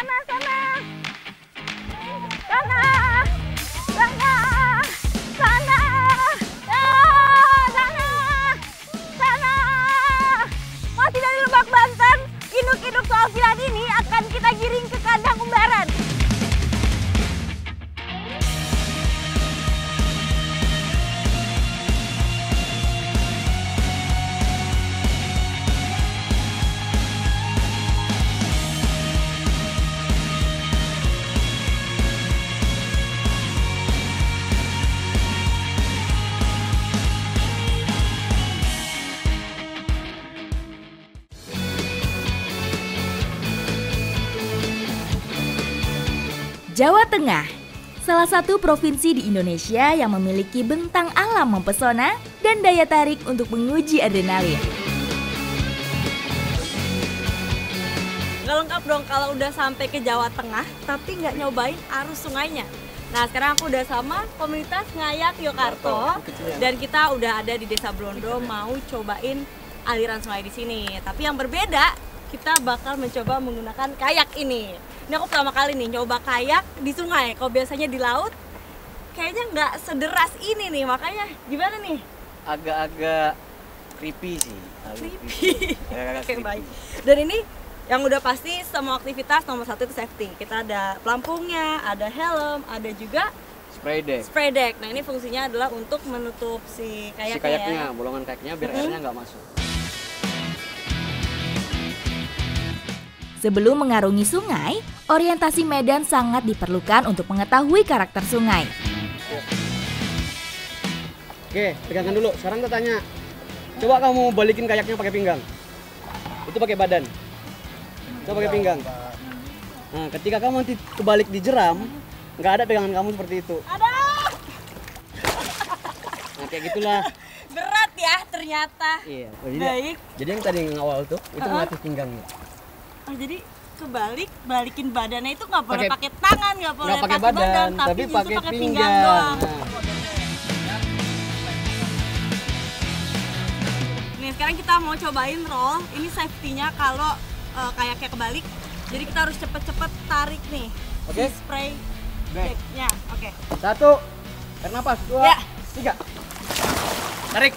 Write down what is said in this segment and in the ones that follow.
sana, sana. Sana. Sana. Sana. Sana. Sana. Masih dari Lebak Banten, induk-induk zoofilan ini akan kita giring ke kandang umbaran. Jawa Tengah, salah satu provinsi di Indonesia yang memiliki bentang alam mempesona dan daya tarik untuk menguji adrenalin. Nggak lengkap dong kalau udah sampai ke Jawa Tengah, tapi nggak nyobain arus sungainya. Nah sekarang aku udah sama komunitas Ngayak Yokarto dan kita udah ada di Desa Blondo mau cobain aliran sungai di sini. Tapi yang berbeda, kita bakal mencoba menggunakan kayak ini. Ini aku pertama kali nih nyoba kayak di sungai. Kalau biasanya di laut, kayaknya nggak sederas ini nih. Makanya gimana nih? Agak-agak creepy sih. Creepy. Agak-agak Oke, creepy. baik. Dan ini yang udah pasti semua aktivitas nomor satu itu safety. Kita ada pelampungnya, ada helm, ada juga Spray deck. spray deck. Nah ini fungsinya adalah untuk menutup si kayaknya, ya. Bolongan kayaknya biar airnya nggak masuk. Sebelum mengarungi sungai, orientasi medan sangat diperlukan untuk mengetahui karakter sungai. Oke, pegangkan dulu. Sekarang kita tanya. Coba kamu balikin kayaknya pakai pinggang. Itu pakai badan. Coba pakai pinggang. Nah, ketika kamu nanti kebalik di jeram, nggak ada pegangan kamu seperti itu. Ada! Nah, kayak gitulah. Berat ya ternyata. Iya. Baik. Jadi yang tadi yang awal tuh, itu melatih pinggangnya. Oh, jadi kebalik, balikin badannya itu nggak boleh Pakai- pakai tangan, nggak boleh nggak pakai pakai badan, badan, tapi tapi justru pakai pakai pinggang pinggang. doang. Nah. Nih sekarang kita mau cobain roll. Ini safety-nya kalau kayaknya kebalik. Jadi kita harus cepet-cepet tarik nih. Oke. Si spray Back. deck-nya. Oke. 1, tarik nafas. 2, Ya. 3. Tarik.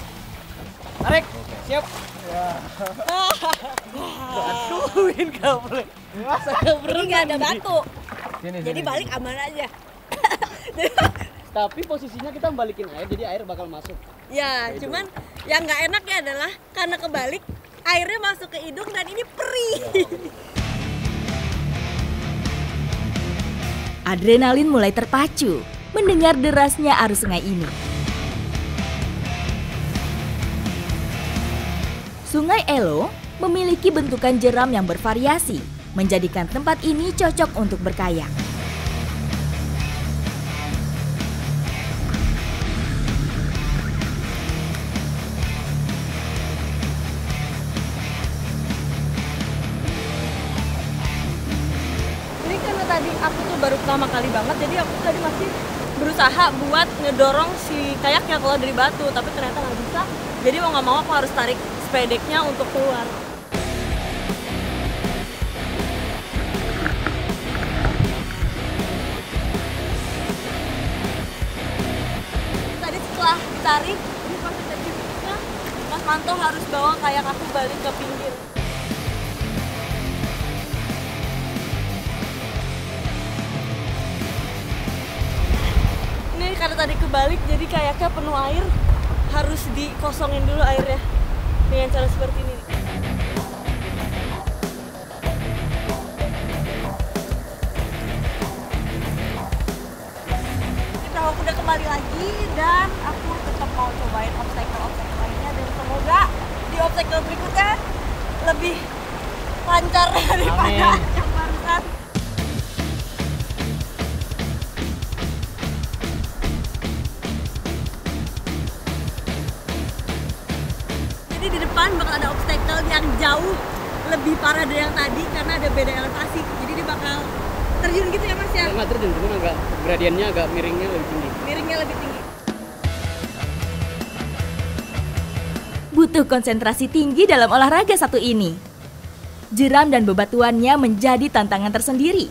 Tarik. Siap. Batuin nggak boleh. Saya Ini nggak ada batu. Sini, Jadi sini. balik aman aja. Tapi posisinya kita balikin air, jadi air bakal masuk. Ya, cuman yang nggak enaknya adalah karena kebalik, airnya masuk ke hidung dan ini perih. Adrenalin mulai terpacu mendengar derasnya arus sungai ini. Sungai Elo memiliki bentukan jeram yang bervariasi, menjadikan tempat ini cocok untuk berkayak. Ini karena tadi aku tuh baru pertama kali banget, jadi aku tadi masih berusaha buat ngedorong si kayaknya keluar dari batu, tapi ternyata nggak bisa. Jadi mau nggak mau aku harus tarik spray deck-nya untuk keluar. Tadi setelah ditarik, ini proses teknisnya Mas Manto harus bawa kayak aku balik ke pinggir. Ini karena tadi kebalik, jadi kayaknya penuh air, harus dikosongin dulu airnya dengan cara seperti ini. Kita aku udah kembali lagi dan aku tetap mau cobain obstacle lainnya dan semoga di obstacle berikutnya lebih lancar daripada yang barusan. Jadi di depan bakal ada obstacle yang jauh lebih parah dari yang tadi karena ada beda elevasi. Jadi dia bakal terjun gitu ya Mas ya? Nggak terjun, cuma agak gradiennya agak miringnya lebih tinggi. Miringnya lebih tinggi. Butuh konsentrasi tinggi dalam olahraga satu ini. jeram dan bebatuannya menjadi tantangan tersendiri.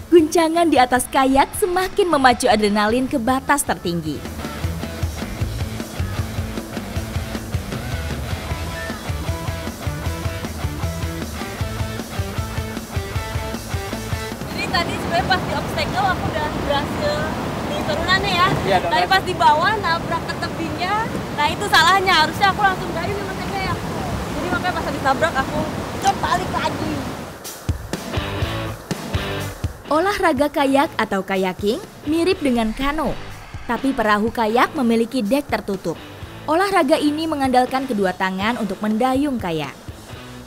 Guncangan di atas kayak semakin memacu adrenalin ke batas tertinggi. Jadi tadi sebenarnya pas di obstacle aku udah berhasil di turunannya ya. Iya, Tapi pas di bawah nabrak ke tebingnya, nah itu salahnya. Harusnya aku langsung dayung sama kayak. Jadi makanya pas habis nabrak aku balik lagi. Olahraga kayak atau kayaking mirip dengan kano, tapi perahu kayak memiliki dek tertutup. Olahraga ini mengandalkan kedua tangan untuk mendayung kayak.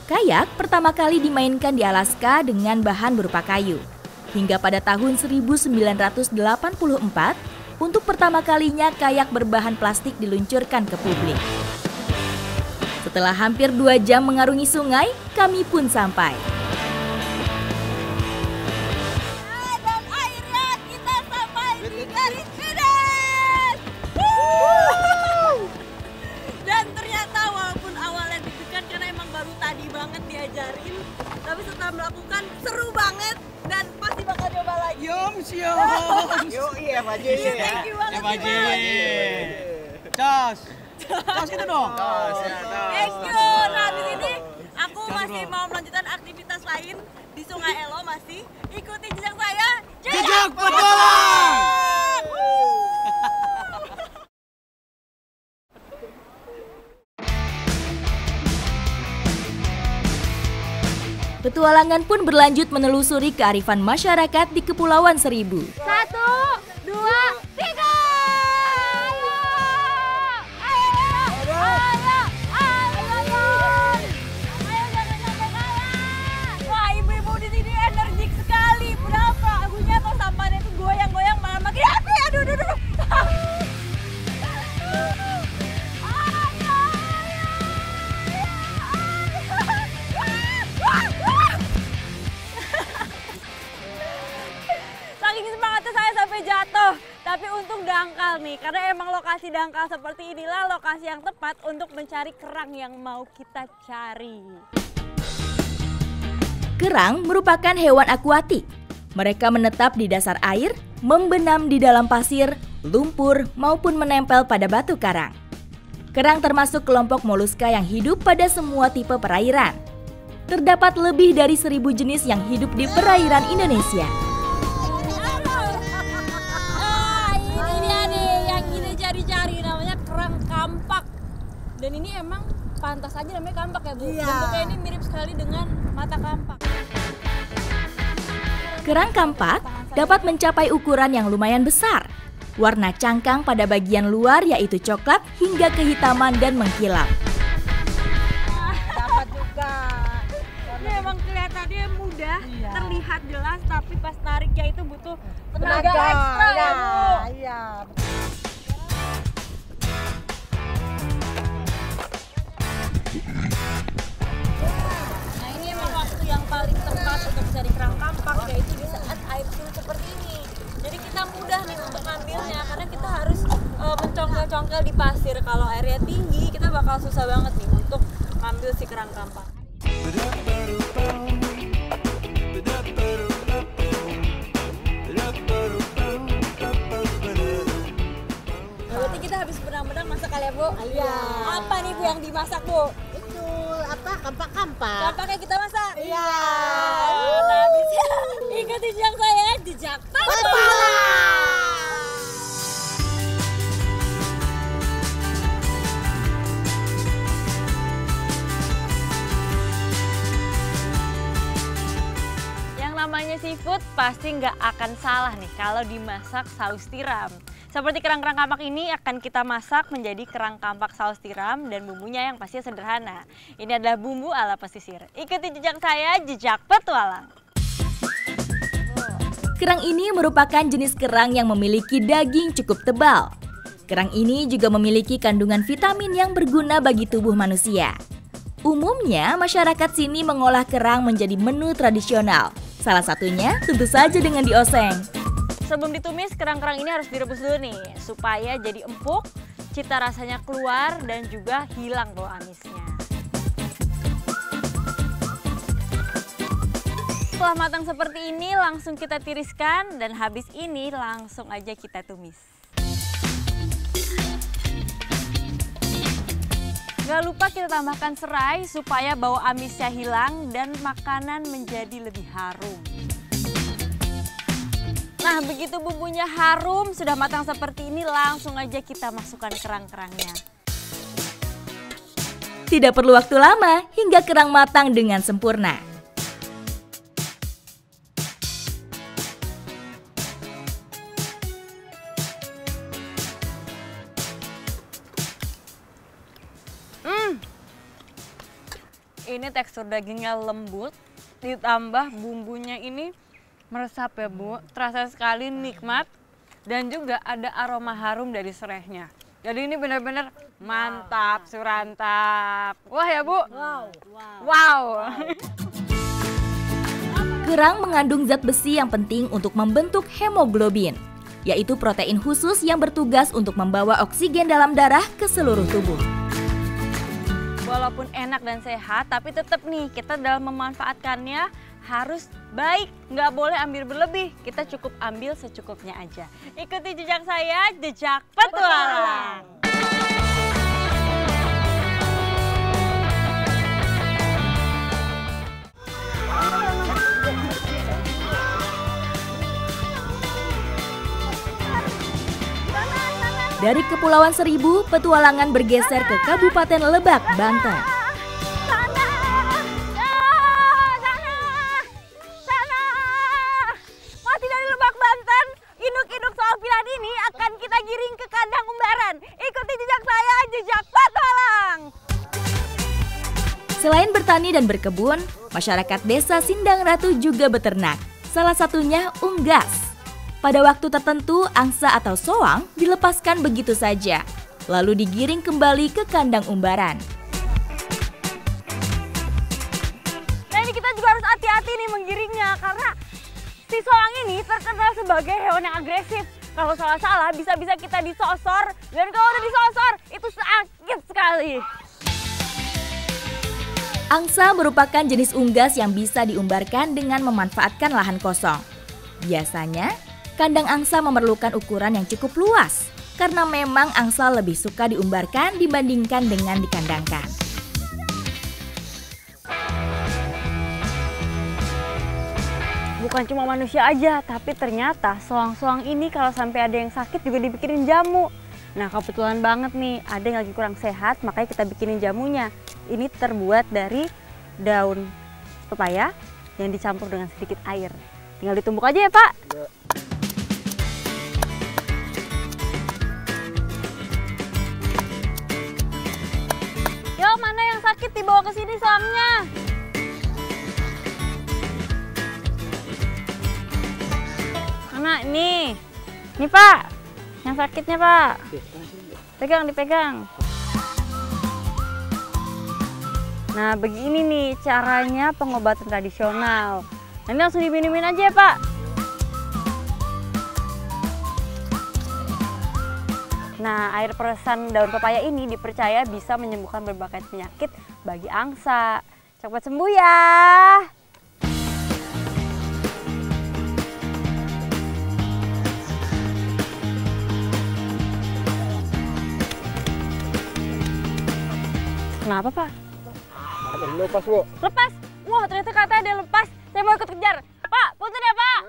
Kayak pertama kali dimainkan di Alaska dengan bahan berupa kayu. Hingga pada tahun 1984, untuk pertama kalinya kayak berbahan plastik diluncurkan ke publik. Setelah hampir 2 jam mengarungi sungai, kami pun sampai. Dan akhirnya kita sampai di garis finish. Dan ternyata walaupun awalnya deg-degan karena emang baru tadi banget diajarin, tapi setelah melakukan seru banget dan pasti bakal coba lagi. Yo iya Pak J. Thank you banget. Pak J. Cos. Cos itu dong. Thank you. Nah di sini aku masih mau melanjutkan aktivitas lain di Sungai Elo masih. Ikuti jejak saya. Jejak petualang. Petualangan pun berlanjut menelusuri kearifan masyarakat di Kepulauan Seribu. 1, 2, 3. Wah, ibu-ibu di sini energik sekali. Berapa? Lagunya kok sampahnya itu goyang-goyang malah makin api. Aduh. Saking semangatnya saya sampai jatuh. Tapi untung dangkal nih, karena emang lokasi dangkal seperti inilah lokasi yang tepat untuk mencari kerang yang mau kita cari. Kerang merupakan hewan akuatik. Mereka menetap di dasar air, membenam di dalam pasir, lumpur, maupun menempel pada batu karang. Kerang termasuk kelompok moluska yang hidup pada semua tipe perairan. Terdapat lebih dari 1.000 jenis yang hidup di perairan Indonesia. Ini dia nih yang kita cari-cari, namanya kerang kampak. Dan ini emang pantas aja namanya kampak ya Bu? Iya. Bentuknya ini mirip sekali dengan mata kampak. Kerang kampak dapat mencapai ukuran yang lumayan besar. Warna cangkang pada bagian luar yaitu coklat hingga kehitaman dan mengkilap. Dapat juga. Ini emang kelihatannya mudah, Iya. terlihat jelas, tapi pas nariknya itu butuh tenaga Tenaga, ekstra ya Bu. Iya. Nah ini emang waktu yang paling tepat untuk mencari kerang kampak, yaitu di saat air surut seperti ini. Jadi kita mudah nih untuk ngambilnya, karena kita harus mencongkel-congkel di pasir. Kalau airnya tinggi, kita bakal susah banget nih untuk ngambil si kerang kampak. Berarti kita habis benang-benang masak kali ya Bu? Iya. Apa nih Bu yang dimasak Bu? Itu apa? Kampak-kampak. Kampaknya kita masak? Iya. Nah bisa ikuti jejak saya, jejak petualang. Yang namanya seafood pasti nggak akan salah nih kalau dimasak saus tiram. Seperti kerang-kerang kampak ini akan kita masak menjadi kerang kampak saus tiram dan bumbunya yang pastinya sederhana. Ini adalah bumbu ala pesisir. Ikuti jejak saya, jejak petualang. Kerang ini merupakan jenis kerang yang memiliki daging cukup tebal. Kerang ini juga memiliki kandungan vitamin yang berguna bagi tubuh manusia. Umumnya, masyarakat sini mengolah kerang menjadi menu tradisional. Salah satunya tentu saja dengan dioseng. Sebelum ditumis, kerang-kerang ini harus direbus dulu nih, supaya jadi empuk, cita rasanya keluar, dan juga hilang bau amisnya. Setelah matang seperti ini langsung kita tiriskan dan habis ini langsung aja kita tumis. Gak lupa kita tambahkan serai supaya bau amisnya hilang dan makanan menjadi lebih harum. Nah, begitu bumbunya harum, sudah matang seperti ini, langsung aja kita masukkan kerang-kerangnya. Tidak perlu waktu lama hingga kerang matang dengan sempurna. Ini tekstur dagingnya lembut, ditambah bumbunya ini meresap ya Bu. Terasa sekali nikmat dan juga ada aroma harum dari serehnya. Jadi ini benar-benar mantap, surantap. Wah ya Bu? Wow. Kerang mengandung zat besi yang penting untuk membentuk hemoglobin, yaitu protein khusus yang bertugas untuk membawa oksigen dalam darah ke seluruh tubuh. Walaupun enak dan sehat, tapi tetap nih kita dalam memanfaatkannya harus baik. Nggak boleh ambil berlebih, kita cukup ambil secukupnya aja. Ikuti jejak saya, jejak petualang. Dari Kepulauan Seribu, petualangan bergeser ke Kabupaten Lebak, Banten. Masih dari Lebak, Banten, induk-induk soal pilihan ini akan kita giring ke kandang umbaran. Ikuti jejak saya, jejak petualang. Selain bertani dan berkebun, masyarakat desa Sindang Ratu juga beternak. Salah satunya unggas. Pada waktu tertentu, angsa atau soang dilepaskan begitu saja, lalu digiring kembali ke kandang umbaran. Nah ini kita juga harus hati-hati nih menggiringnya, karena si soang ini terkenal sebagai hewan yang agresif. Kalau salah-salah bisa-bisa kita disosor, dan kalau udah disosor itu sakit sekali. Angsa merupakan jenis unggas yang bisa diumbarkan dengan memanfaatkan lahan kosong. Biasanya, kandang angsa memerlukan ukuran yang cukup luas, karena memang angsa lebih suka diumbarkan dibandingkan dengan dikandangkan. Bukan cuma manusia aja, tapi ternyata soang-soang ini kalau sampai ada yang sakit juga dibikinin jamu. Nah kebetulan banget nih, ada yang lagi kurang sehat, makanya kita bikinin jamunya. Ini terbuat dari daun pepaya yang dicampur dengan sedikit air. Tinggal ditumbuk aja ya Pak. Yuk, mana yang sakit dibawa ke sini soangnya. Mana nih? Nih Pak, yang sakitnya Pak. Pegang, dipegang. Nah, begini nih caranya pengobatan tradisional. Nanti langsung diminumin aja ya Pak. Nah, air peresan daun pepaya ini dipercaya bisa menyembuhkan berbagai penyakit bagi angsa. Cepat sembuh ya! Kenapa Pak? Lepas Bu. Lepas? Wah ternyata katanya ada yang lepas. Saya mau ikut kejar. Pak, punten ya Pak!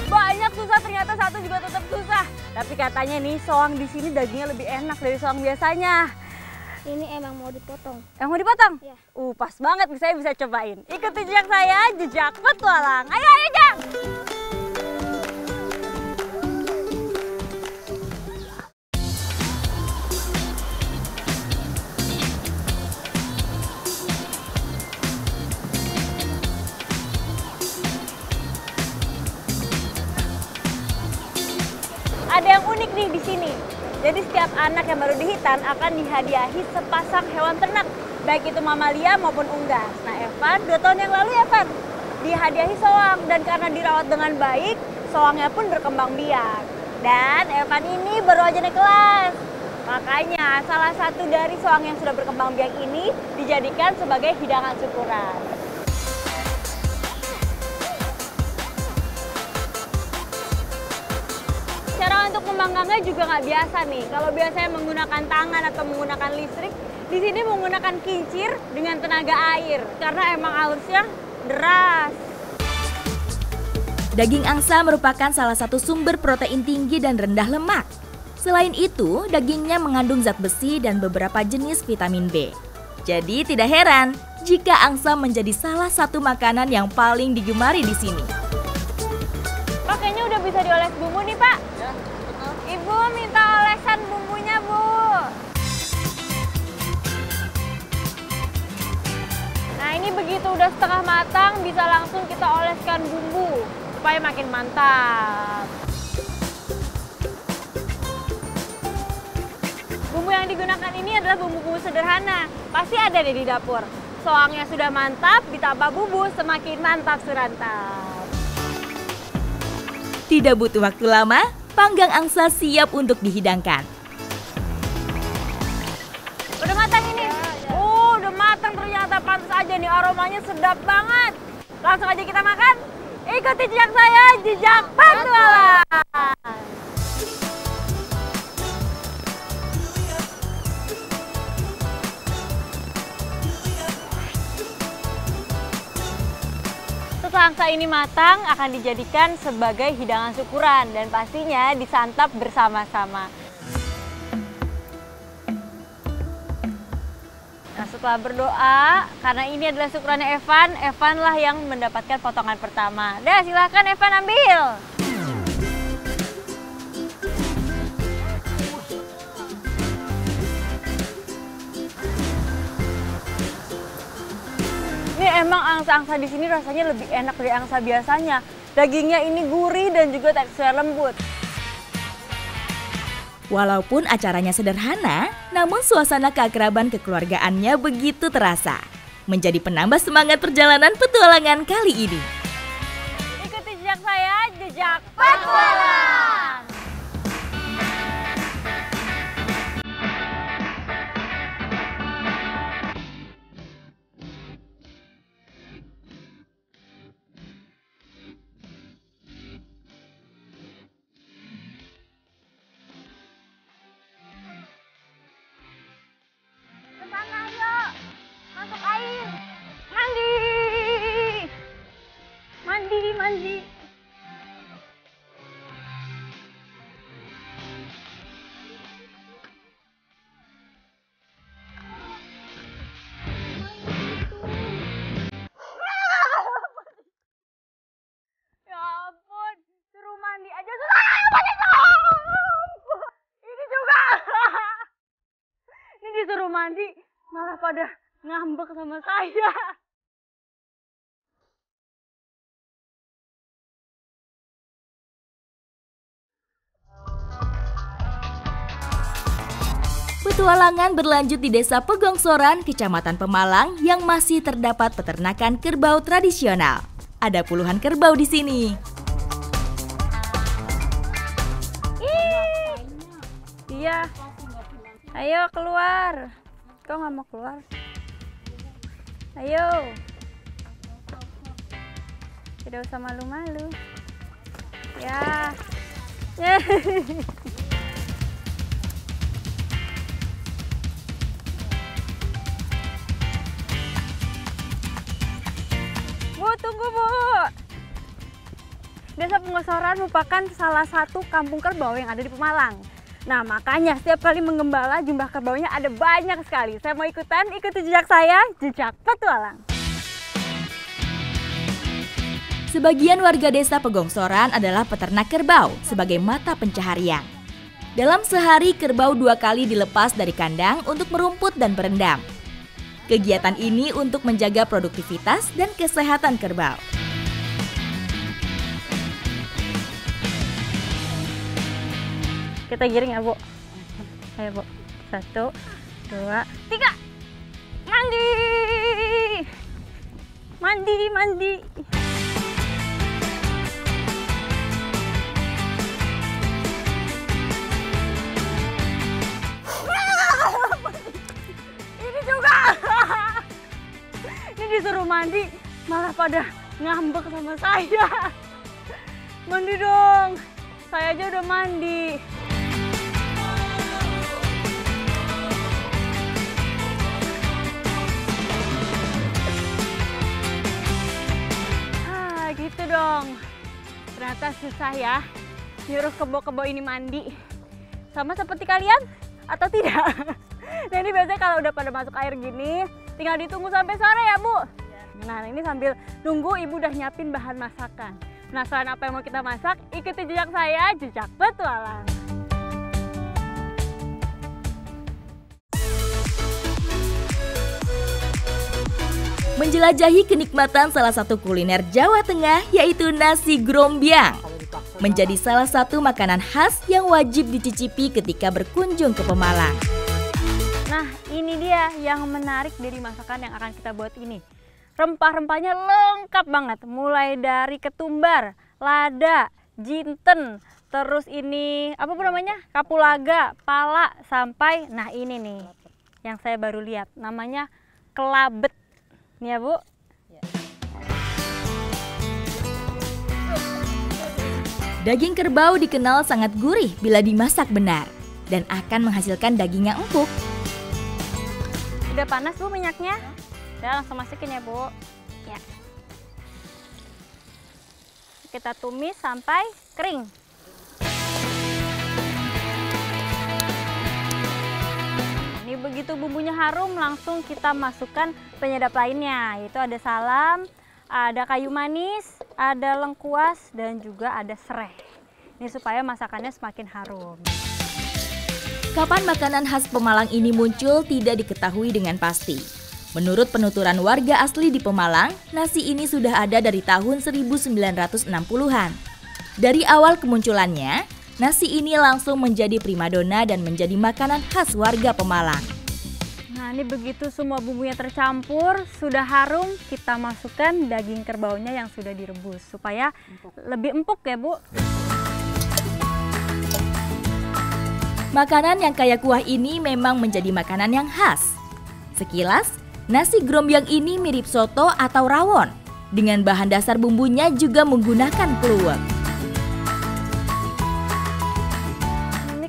Banyak susah, ternyata satu juga tetap susah. Tapi katanya nih soang di sini dagingnya lebih enak dari soang biasanya. Ini emang mau dipotong. Yang mau dipotong? Ya. Pas banget, saya bisa cobain. Ikuti jejak saya, jejak petualang. Ayo, ayo, Jang! Ada yang unik nih di sini. Jadi setiap anak yang baru dihitan akan dihadiahi sepasang hewan ternak. baik itu mamalia maupun unggas. Nah Evan, 2 tahun yang lalu Evan dihadiahi soang, dan karena dirawat dengan baik, soangnya pun berkembang biak. Dan Evan ini baru aja naik kelas. Makanya salah satu dari soang yang sudah berkembang biak ini dijadikan sebagai hidangan syukuran. Cara untuk memanggannya juga nggak biasa nih. Kalau biasanya menggunakan tangan atau menggunakan listrik, di sini menggunakan kincir dengan tenaga air karena emang halusnya deras. Daging angsa merupakan salah satu sumber protein tinggi dan rendah lemak. Selain itu, dagingnya mengandung zat besi dan beberapa jenis vitamin B. Jadi tidak heran jika angsa menjadi salah satu makanan yang paling digemari di sini. Pak, kayaknya udah bisa dioles bumbu nih, Pak. Ya, betul. Ibu minta olesan bumbunya, Bu. Nah, ini begitu udah setengah matang, bisa langsung kita oleskan bumbu supaya makin mantap. Bumbu yang digunakan ini adalah bumbu-bumbu sederhana. Pasti ada deh di dapur. Soangnya sudah mantap, ditambah bumbu semakin mantap surantap. Tidak butuh waktu lama, panggang angsa siap untuk dihidangkan. Udah matang ini? Udah matang ternyata, pantas aja nih, aromanya sedap banget. Langsung aja kita makan. Ikuti jejak saya, jejak petualang. Setelah angsa ini matang, akan dijadikan sebagai hidangan syukuran dan pastinya disantap bersama-sama. Nah, setelah berdoa, karena ini adalah syukurannya Evan, Evan lah yang mendapatkan potongan pertama. Dah, silahkan Evan ambil. Ini emang angsa-angsa di sini rasanya lebih enak dari angsa biasanya. Dagingnya ini gurih dan juga teksturnya lembut. Walaupun acaranya sederhana, namun suasana keakraban kekeluargaannya begitu terasa. Menjadi penambah semangat perjalanan petualangan kali ini. Ikuti jejak saya, jejak petualang. Masuk air, mandi, mandi, mandi. Ya ampun, suruh mandi aja susah. Ini juga. Ini disuruh mandi malah pada ngambek sama saya. Petualangan berlanjut di Desa Pegongsoran, Kecamatan Pemalang yang masih terdapat peternakan kerbau tradisional. Ada puluhan kerbau di sini. Iya. Ayo keluar. Kok nggak mau keluar? Ayo. Tidak usah malu-malu. Ya. Bu, tunggu Bu. Desa Pegongsoran merupakan salah satu kampung kerbau yang ada di Pemalang. Nah, makanya setiap kali menggembala jumlah kerbaunya ada banyak sekali. Saya mau ikutan, ikuti jejak saya, jejak petualang. Sebagian warga Desa Pegongsoran adalah peternak kerbau sebagai mata pencaharian. Dalam sehari, kerbau 2 kali dilepas dari kandang untuk merumput dan berendam. Kegiatan ini untuk menjaga produktivitas dan kesehatan kerbau. Kita giring ya, Bu. Ayo, Bu. 1, 2, 3. Mandi. Mandi, mandi. Ini juga. Ini disuruh mandi, malah pada ngambek sama saya. Mandi dong. Saya aja udah mandi. Gitu dong. Ternyata susah ya nyuruh kebo-kebo ini mandi. Sama seperti kalian atau tidak? Nah ini biasanya kalau udah pada masuk air gini tinggal ditunggu sampai sore ya Bu? Nah ini sambil nunggu ibu udah nyiapin bahan masakan. Penasaran apa yang mau kita masak? Ikuti jejak saya, Jejak Petualang. Menjelajahi kenikmatan salah satu kuliner Jawa Tengah yaitu nasi grombyang. Menjadi salah satu makanan khas yang wajib dicicipi ketika berkunjung ke Pemalang. Nah ini dia yang menarik dari masakan yang akan kita buat ini. Rempah-rempahnya lengkap banget. Mulai dari ketumbar, lada, jinten, terus ini apa namanya? Kapulaga, pala, sampai nah ini nih yang saya baru lihat namanya kelabet. Nih ya Bu. Daging kerbau dikenal sangat gurih bila dimasak benar dan akan menghasilkan daging yang empuk. Udah panas Bu minyaknya? Udah langsung masukin ya Bu. Ya. Kita tumis sampai kering. Ini begitu bumbunya harum, langsung kita masukkan penyedap lainnya, yaitu ada salam, ada kayu manis, ada lengkuas, dan juga ada serai. Ini supaya masakannya semakin harum. Kapan makanan khas Pemalang ini muncul tidak diketahui dengan pasti. Menurut penuturan warga asli di Pemalang, nasi ini sudah ada dari tahun 1960-an. Dari awal kemunculannya, nasi ini langsung menjadi primadona dan menjadi makanan khas warga Pemalang. Nah ini begitu semua bumbunya tercampur, sudah harum, kita masukkan daging kerbaunya yang sudah direbus supaya lebih empuk ya Bu. Makanan yang kaya kuah ini memang menjadi makanan yang khas. Sekilas, nasi grombyang ini mirip soto atau rawon. Dengan bahan dasar bumbunya juga menggunakan kluwek.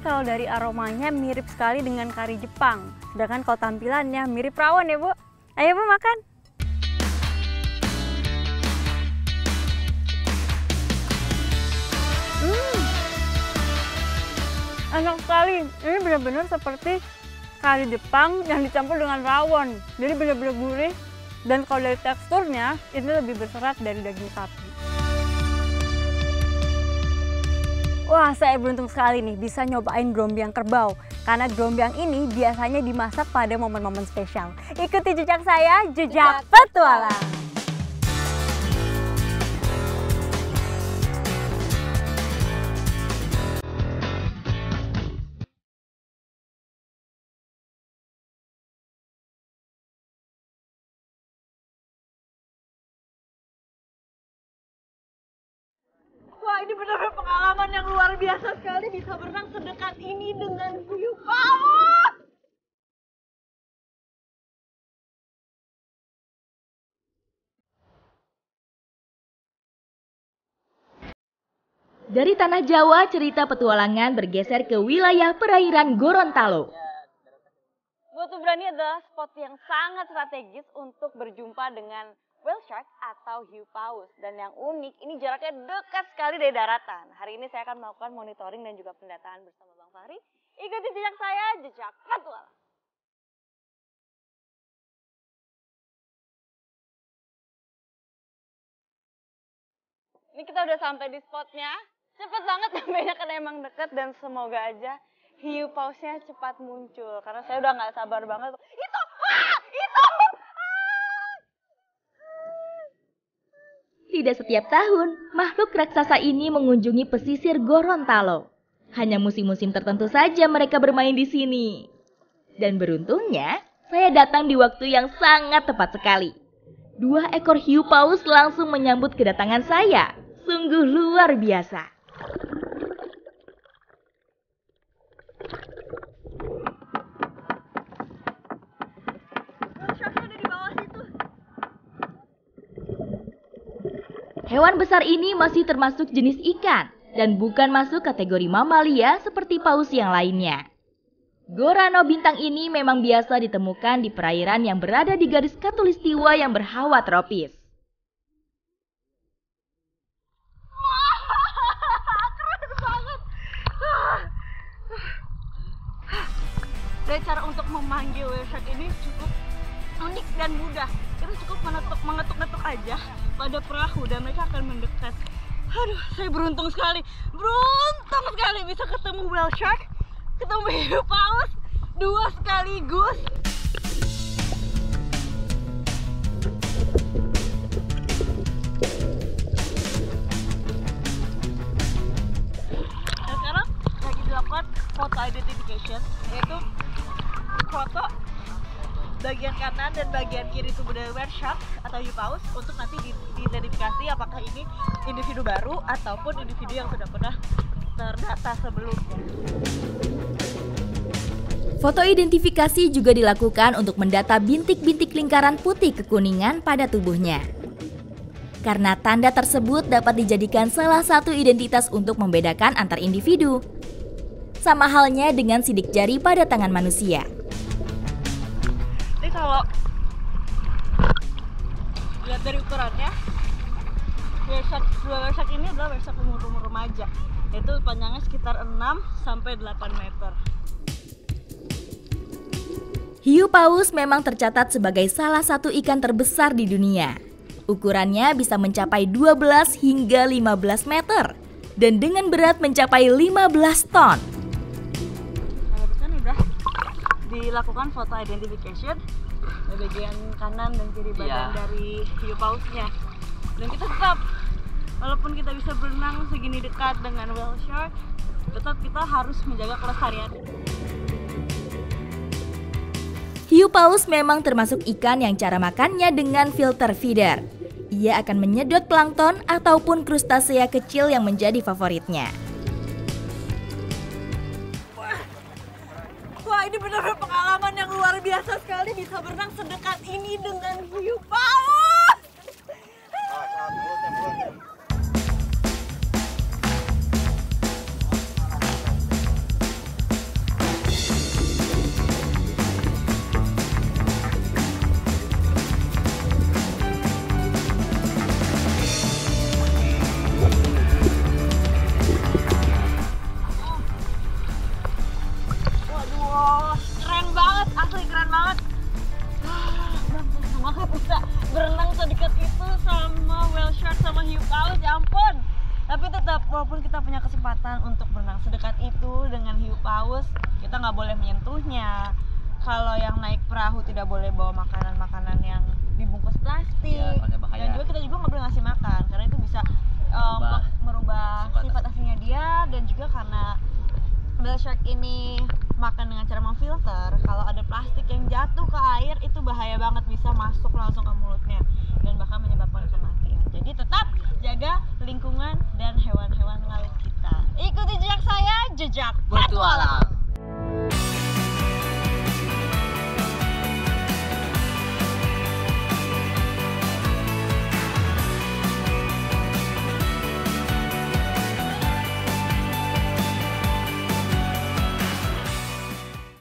Kalau dari aromanya mirip sekali dengan kari Jepang. Sedangkan kalau tampilannya mirip rawon ya Bu. Ayo Bu makan. Enak sekali. Ini benar-benar seperti kari Jepang yang dicampur dengan rawon. Jadi benar-benar gurih. Dan kalau dari teksturnya ini lebih berserat dari daging sapi. Wah, saya beruntung sekali nih bisa nyobain grombyang kerbau. Karena grombyang ini biasanya dimasak pada momen-momen spesial. Ikuti jejak saya, Jejak Petualang. Wah, ini benar-benar pengalaman yang luar biasa sekali bisa berenang sedekat ini dengan hiu paus. Dari tanah Jawa, cerita petualangan bergeser ke wilayah perairan Gorontalo. Batu Berani adalah spot yang sangat strategis untuk berjumpa dengan whale shark atau hiu paus. Dan yang unik, ini jaraknya dekat sekali dari daratan. Hari ini saya akan melakukan monitoring dan juga pendataan bersama Bang Fahri. Ikuti jejak saya, Jejak Petualang. Ini kita udah sampai di spotnya. Cepet banget sampainya karena emang deket dan semoga aja hiu pausnya cepat muncul. Karena saya udah nggak sabar banget. Itu! Ah! Itu! Tidak setiap tahun, makhluk raksasa ini mengunjungi pesisir Gorontalo. Hanya musim-musim tertentu saja mereka bermain di sini. Dan beruntungnya, Saya datang di waktu yang sangat tepat sekali. 2 ekor hiu paus langsung menyambut kedatangan saya. Sungguh luar biasa. Hewan besar ini masih termasuk jenis ikan dan bukan masuk kategori mamalia seperti paus yang lainnya. Gorano bintang ini memang biasa ditemukan di perairan yang berada di garis khatulistiwa yang berhawa tropis. Keren banget. Dan cara untuk memanggil whale shark ini cukup unik dan mudah. Kita cukup mengetuk-ngetuk aja pada perahu dan mereka akan mendekat. Aduh, saya beruntung sekali bisa ketemu whale shark, ketemu hiu paus 2 sekaligus. Nah, sekarang lagi dilakukan foto identification, yaitu foto bagian kanan dan bagian kiri tubuh dari whale shark atau hiu paus untuk nanti diidentifikasi apakah ini individu baru ataupun individu yang sudah pernah terdata sebelumnya. Foto identifikasi juga dilakukan untuk mendata bintik-bintik lingkaran putih kekuningan pada tubuhnya. Karena tanda tersebut dapat dijadikan salah satu identitas untuk membedakan antar individu. Sama halnya dengan sidik jari pada tangan manusia. Jadi kalau lihat dari ukurannya, whale shark ini adalah whale shark umur remaja. Itu panjangnya sekitar 6 sampai 8 meter. Hiu paus memang tercatat sebagai salah satu ikan terbesar di dunia. Ukurannya bisa mencapai 12 hingga 15 meter dan dengan berat mencapai 15 ton. Nah, kan udah dilakukan foto identification bagian kanan dan kiri badan dari hiu pausnya. Dan kita tetap, walaupun kita bisa berenang segini dekat dengan whale shark, tetap kita harus menjaga kelestarian. Hiu paus memang termasuk ikan yang cara makannya dengan filter feeder. Ia akan menyedot plankton ataupun krustasea kecil yang menjadi favoritnya. Wah, ini benar-benar pengalaman yang luar biasa sekali bisa berenang sedekat ini dengan hiu paus. Keren banget, asli keren banget. Semoga bisa berenang sedekat itu sama whale shark sama hiu paus, ya ampun. Tapi tetap, walaupun kita punya kesempatan untuk berenang sedekat itu dengan hiu paus, kita nggak boleh menyentuhnya. Kalau yang naik perahu tidak boleh bawa makanan-makanan yang dibungkus plastik. Dan juga kita juga nggak boleh ngasih makan, karena itu bisa merubah sifat aslinya dia. Dan juga karena whale shark ini makan dengan cara memfilter, kalau ada plastik yang jatuh ke air itu bahaya banget, bisa masuk langsung ke mulutnya dan bahkan menyebabkan kematian. Jadi tetap jaga lingkungan dan hewan-hewan laut kita. Ikuti jejak saya, jejak petualang.